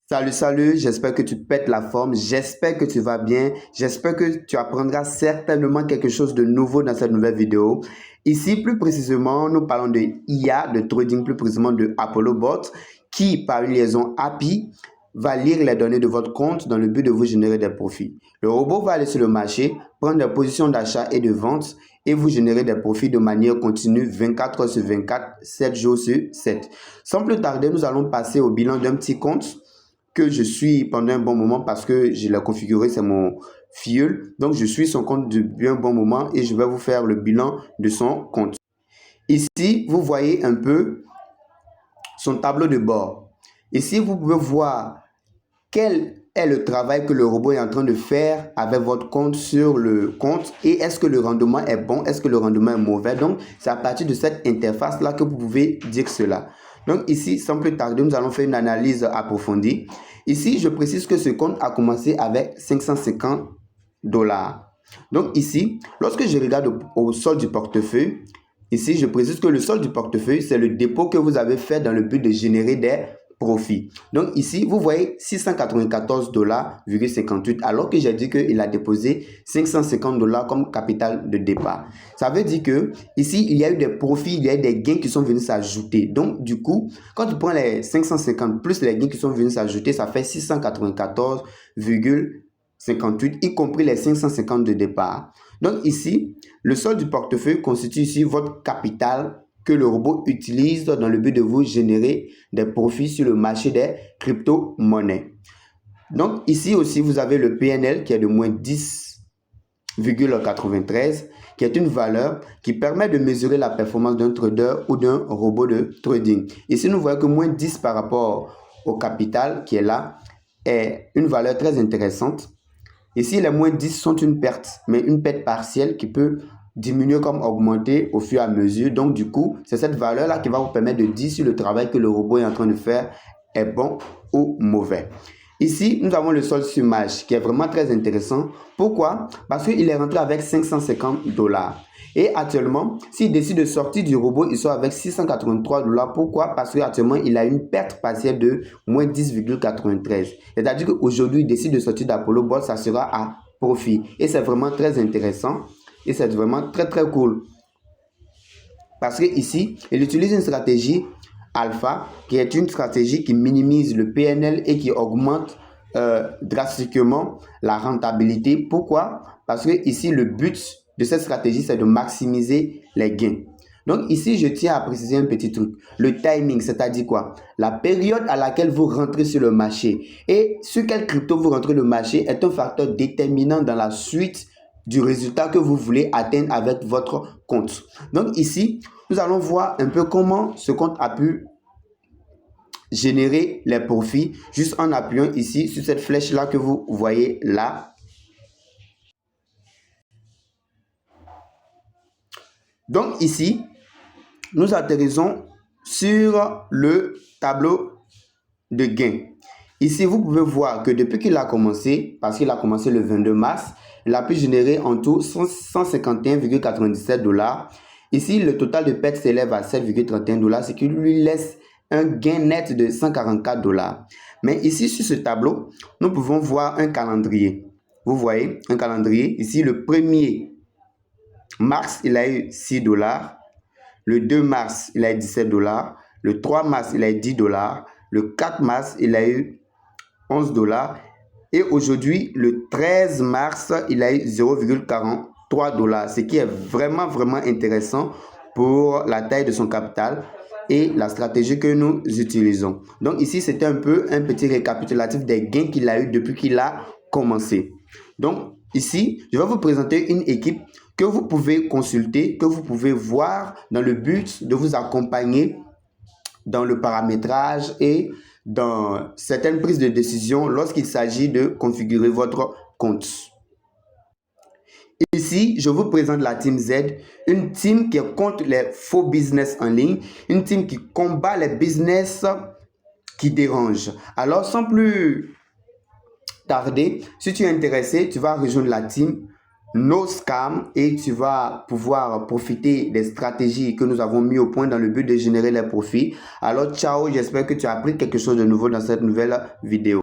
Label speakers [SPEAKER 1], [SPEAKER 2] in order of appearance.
[SPEAKER 1] Salut, j'espère que tu pètes la forme, j'espère que tu vas bien, j'espère que tu apprendras certainement quelque chose de nouveau dans cette nouvelle vidéo. Ici, plus précisément, nous parlons de IA, de trading, plus précisément de Apollo Bot, qui, par une liaison API, va lire les données de votre compte dans le but de vous générer des profits. Le robot va aller sur le marché, prendre des positions d'achat et de vente et vous générer des profits de manière continue 24 heures sur 24, 7 jours sur 7. Sans plus tarder, nous allons passer au bilan d'un petit compte que je suis pendant un bon moment parce que je l'ai configuré, c'est mon filleul. Donc, je suis son compte depuis un bon moment et je vais vous faire le bilan de son compte. Ici, vous voyez un peu son tableau de bord. Ici, vous pouvez voir quel est le travail que le robot est en train de faire avec votre compte sur le compte et est-ce que le rendement est bon, est-ce que le rendement est mauvais. Donc, c'est à partir de cette interface-là que vous pouvez dire cela. Donc ici, sans plus tarder, nous allons faire une analyse approfondie. Ici, je précise que ce compte a commencé avec 550 $. Donc ici, lorsque je regarde au solde du portefeuille, ici, je précise que le solde du portefeuille, c'est le dépôt que vous avez fait dans le but de générer des profits. Donc ici, vous voyez 694 $,58 alors que j'ai dit qu'il a déposé 550 $ comme capital de départ. Ça veut dire que ici, il y a eu des profits, il y a eu des gains qui sont venus s'ajouter. Donc du coup, quand tu prends les 550 plus les gains qui sont venus s'ajouter, ça fait 694,58, y compris les 550 de départ. Donc ici, le solde du portefeuille constitue ici votre capital que le robot utilise dans le but de vous générer des profits sur le marché des crypto-monnaies. Donc ici aussi, vous avez le PNL qui est de moins 10,93, qui est une valeur qui permet de mesurer la performance d'un trader ou d'un robot de trading. Ici, nous voyons que moins 10 par rapport au capital qui est là est une valeur très intéressante. Ici, les moins 10 sont une perte, mais une perte partielle qui peut diminuer comme augmenter au fur et à mesure. Donc, du coup, c'est cette valeur-là qui va vous permettre de dire si le travail que le robot est en train de faire est bon ou mauvais. Ici, nous avons le solde sur marge qui est vraiment très intéressant. Pourquoi? Parce qu'il est rentré avec 550 $. Et actuellement, s'il décide de sortir du robot, il sort avec 683 $. Pourquoi? Parce qu'actuellement, il a une perte partielle de moins 10,93. C'est-à-dire qu'aujourd'hui, il décide de sortir d'Apollo Bot, ça sera à profit. Et c'est vraiment très intéressant. Et c'est vraiment très, très cool. Parce qu'ici, il utilise une stratégie alpha, qui est une stratégie qui minimise le PNL et qui augmente drastiquement la rentabilité. Pourquoi? Parce que ici, le but de cette stratégie, c'est de maximiser les gains. Donc ici, je tiens à préciser un petit truc. Le timing, c'est-à-dire quoi? La période à laquelle vous rentrez sur le marché et sur quel crypto vous rentrez le marché est un facteur déterminant dans la suite du résultat que vous voulez atteindre avec votre compte. Donc ici, nous allons voir un peu comment ce compte a pu générer les profits juste en appuyant ici sur cette flèche là que vous voyez là. Donc ici, nous atterrissons sur le tableau de gain. Ici, vous pouvez voir que depuis qu'il a commencé, parce qu'il a commencé le 22 mars, il a pu générer en tout 151,97 $. Ici, le total de perte s'élève à 7,31 $, ce qui lui laisse un gain net de 144 $. Mais ici, sur ce tableau, nous pouvons voir un calendrier. Vous voyez, un calendrier. Ici, le 1er mars, il a eu 6 $. Le 2 mars, il a eu 17 $. Le 3 mars, il a eu 10 $. Le 4 mars, il a eu 11 $. Et aujourd'hui, le 13 mars, il a eu 0,43 $, ce qui est vraiment, vraiment intéressant pour la taille de son capital et la stratégie que nous utilisons. Donc ici, c'était un peu un petit récapitulatif des gains qu'il a eu depuis qu'il a commencé. Donc ici, je vais vous présenter une équipe que vous pouvez consulter, que vous pouvez voir dans le but de vous accompagner dans le paramétrage et dans certaines prises de décision lorsqu'il s'agit de configurer votre compte. Ici, je vous présente la Team Z, une team qui est contre les faux business en ligne, une team qui combat les business qui dérangent. Alors, sans plus tarder, si tu es intéressé, tu vas rejoindre la team no scam et tu vas pouvoir profiter des stratégies que nous avons mis au point dans le but de générer les profits. Alors ciao, j'espère que tu as appris quelque chose de nouveau dans cette nouvelle vidéo.